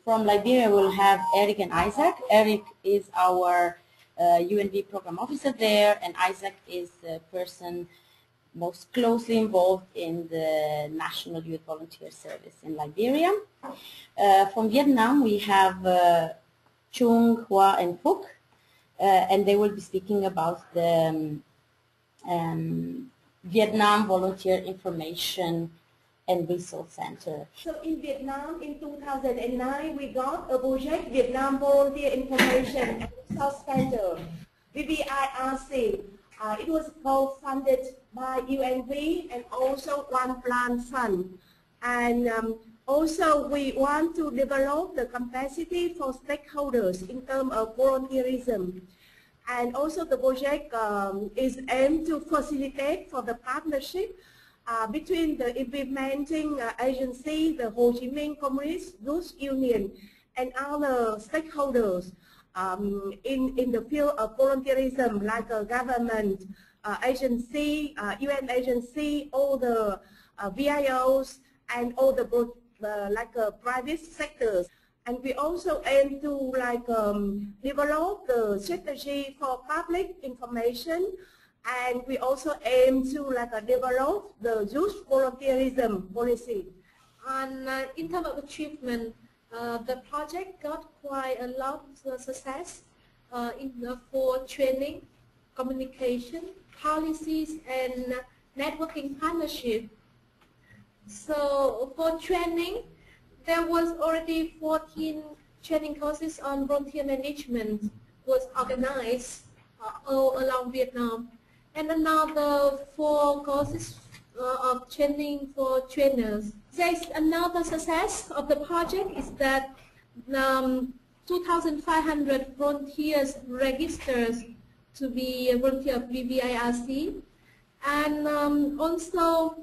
From Liberia, we'll have Eric and Isaac. Eric is our UNV Programme Officer there, and Isaac is the person most closely involved in the National Youth Volunteer Service in Liberia. From Vietnam, we have Chung, Hoa, and Phuc, and they will be speaking about the Vietnam Volunteer Information and Resource Center. So in Vietnam, in 2009, we got a project, Vietnam Volunteer Information and Resource Center, VVIRC. It was co-funded by UNV and also One Plan Fund. And also we want to develop the capacity for stakeholders in terms of volunteerism. And also the project is aimed to facilitate for the partnership between the implementing agency, the Ho Chi Minh Communist Youth Union, and other stakeholders in the field of volunteerism, like a government agency, UN agency, all the VIOs, and all the private sectors. And we also aim to develop the strategy for public information, and we also aim to develop the youth volunteerism policy. And in terms of achievement, the project got quite a lot of success for training, communication, policies, and networking partnership. So for training, there was already 14 training courses on volunteer management was organized all along Vietnam, and another 4 courses of training for trainers. There's another success of the project is that 2,500 volunteers registered to be a volunteer of VVIRC, and also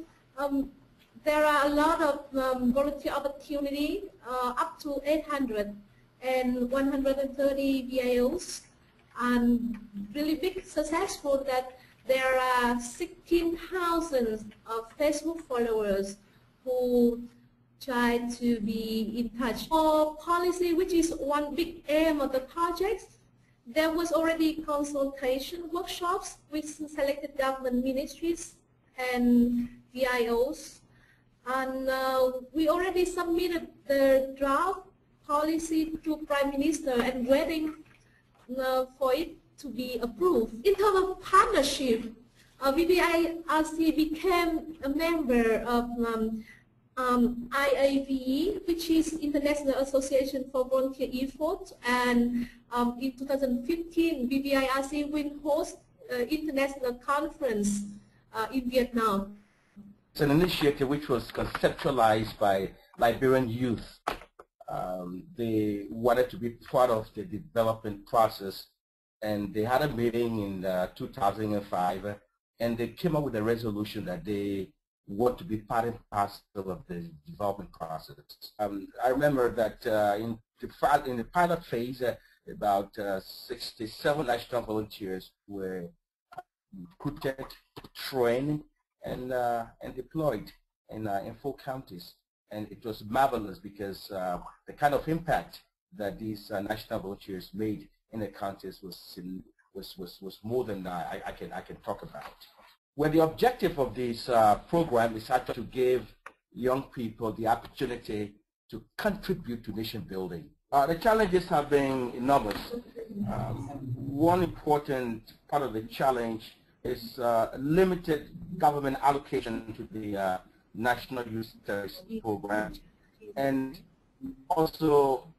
there are a lot of volunteer opportunity, up to 800 and 130 VIOs, and really big successful that there are 16,000 of Facebook followers who try to be in touch. For policy, which is one big aim of the project, there was already consultation workshops with selected government ministries and VIOs. And we already submitted the draft policy to Prime Minister and waiting for it to be approved. In terms of partnership, VVIRC became a member of IAVE, which is International Association for Volunteer Effort, and in 2015, VVIRC will host an international conference in Vietnam. It's an initiative which was conceptualized by Liberian youth. They wanted to be part of the development process, and they had a meeting in 2005, and they came up with a resolution that they want to be part and parcel of the development process. I remember that in the pilot phase, about 67 national volunteers were recruited, trained, and deployed in 4 counties, and it was marvelous because the kind of impact that these national volunteers made in the counties was more than I can talk about. Well, the objective of this program is actually to give young people the opportunity to contribute to nation building. The challenges have been enormous. One important part of the challenge is limited government allocation to the National Youth Service Program, and also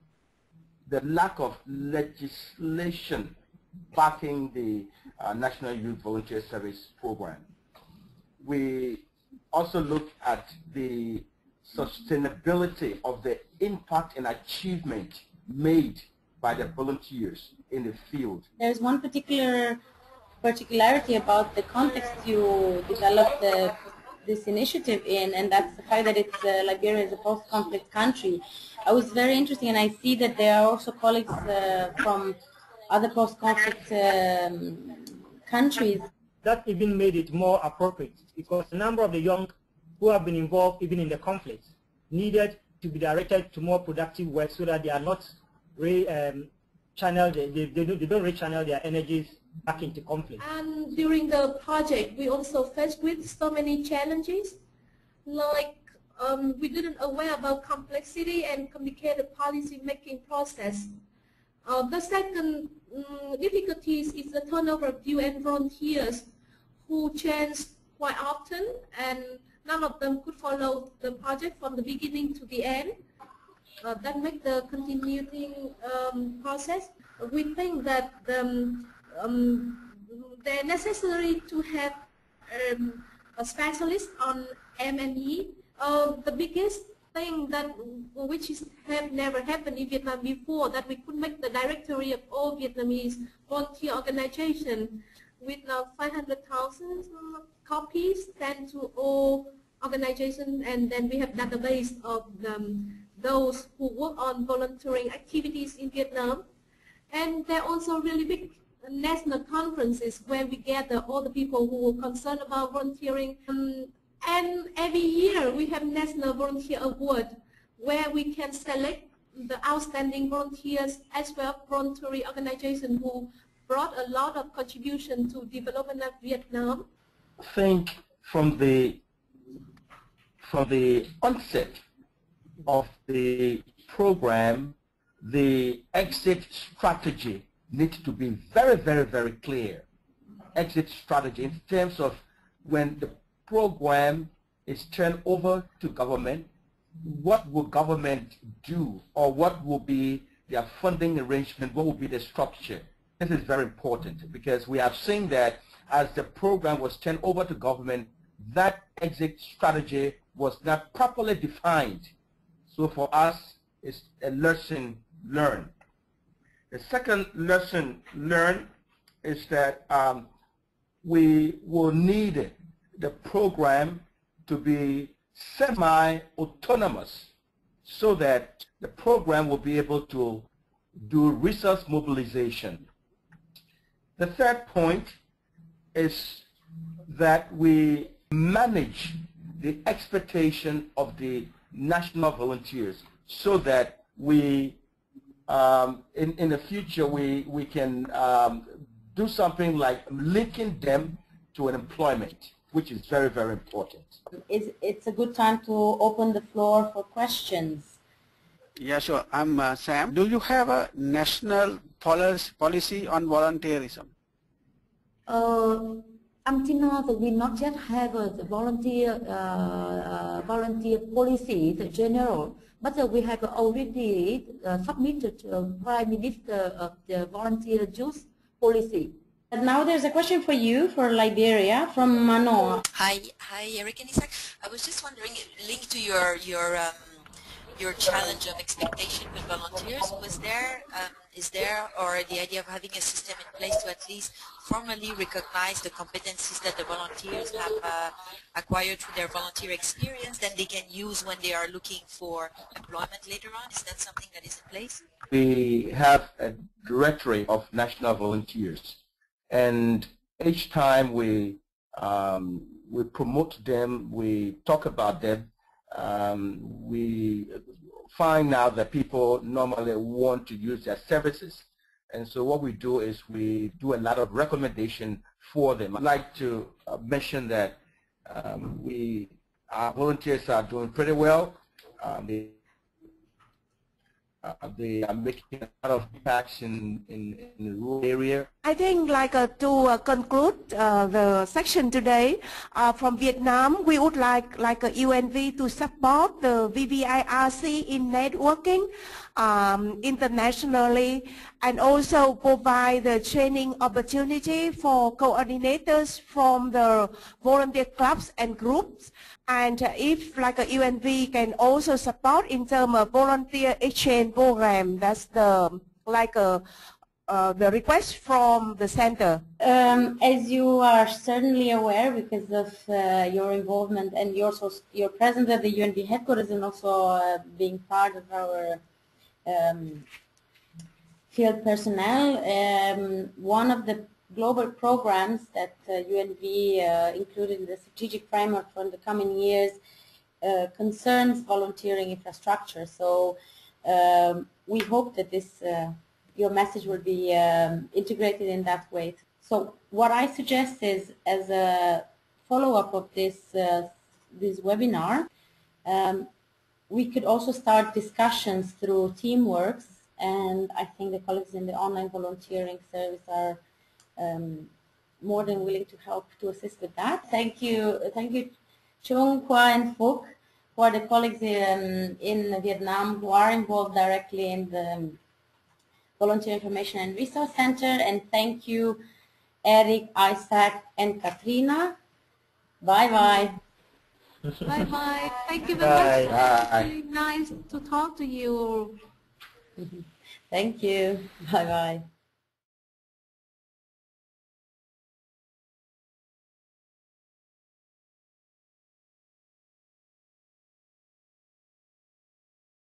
the lack of legislation backing the National Youth Volunteer Service Program. We also look at the sustainability of the impact and achievement made by the volunteers in the field. There's one particularity about the context you developed this initiative in, and that's the fact that it's Liberia is a post-conflict country. I was very interesting, and I see that there are also colleagues from other post-conflict countries. That even made it more appropriate because a number of the young who have been involved even in the conflict needed to be directed to more productive work so that they are not channeled, they don't rechannel their energies back into conflict. And during the project, we also faced with so many challenges, like we didn't aware about complexity and complicated policy making process. The second difficulties is the turnover of UN volunteers who change quite often, and none of them could follow the project from the beginning to the end. That makes the continuing process. We think that they're necessary to have a specialist on MME. The biggest thing that which have never happened in Vietnam before, that we could make the directory of all Vietnamese volunteer organizations with now 500,000 copies sent to all organizations, and then we have database of those who work on volunteering activities in Vietnam. And there are also really big national conferences where we gather all the people who are concerned about volunteering. And every year we have National Volunteer Award where we can select the outstanding volunteers as well as voluntary organizations who brought a lot of contribution to development of Vietnam. I think from the onset of the program, the exit strategy needs to be very, very, very clear. Exit strategy in terms of when the program is turned over to government, what will government do, or what will be their funding arrangement, what will be the structure. This is very important because we have seen that as the program was turned over to government, that exit strategy was not properly defined. So for us, it's a lesson learned. The second lesson learned is that we will need the program to be semi-autonomous so that the program will be able to do resource mobilization. The third point is that we manage the expectation of the national volunteers so that we, in the future, we can do something like linking them to an employment, which is very, very important. It's a good time to open the floor for questions. Yeah, sure. I'm Sam. Do you have a national policy on volunteerism? Until now, we not yet have a volunteer policy in general, but we have already submitted to Prime Minister of the volunteer youth policy. And now there's a question for you, for Liberia, from Manoa. Hi, Eric and Isaac. I was just wondering, linked to your challenge of expectation with volunteers, is there, or the idea of having a system in place to at least formally recognize the competencies that the volunteers have acquired through their volunteer experience, that they can use when they are looking for employment later on? Is that something that is in place? We have a directory of national volunteers, and each time we promote them, we talk about them, we find out that people normally want to use their services. And so what we do is we do a lot of recommendation for them. I'd like to mention that our volunteers are doing pretty well. They are making a lot of impacts in the rural area. I think to conclude the section today, from Vietnam, we would like UNV to support the VVIRC in networking internationally, and also provide the training opportunity for coordinators from the volunteer clubs and groups. And if UNV can also support in terms of volunteer exchange program, that's the request from the center. As you are certainly aware, because of your involvement and your presence at the UNV headquarters, and also being part of our field personnel, one of the global programs that UNV included in the strategic framework for the coming years concerns volunteering infrastructure. So we hope that this your message will be integrated in that way. So what I suggest is, as a follow-up of this this webinar, we could also start discussions through Teamworks, and I think the colleagues in the online volunteering service are more than willing to help to assist with that. Thank you Chung, Hoa and Phuc, who are the colleagues in Vietnam who are involved directly in the Volunteer Information and Resource Center, and thank you Eric, Isaac and Katrina. Bye bye. Bye bye. Thank you very much. Bye. Really nice to talk to you. Thank you. Bye bye.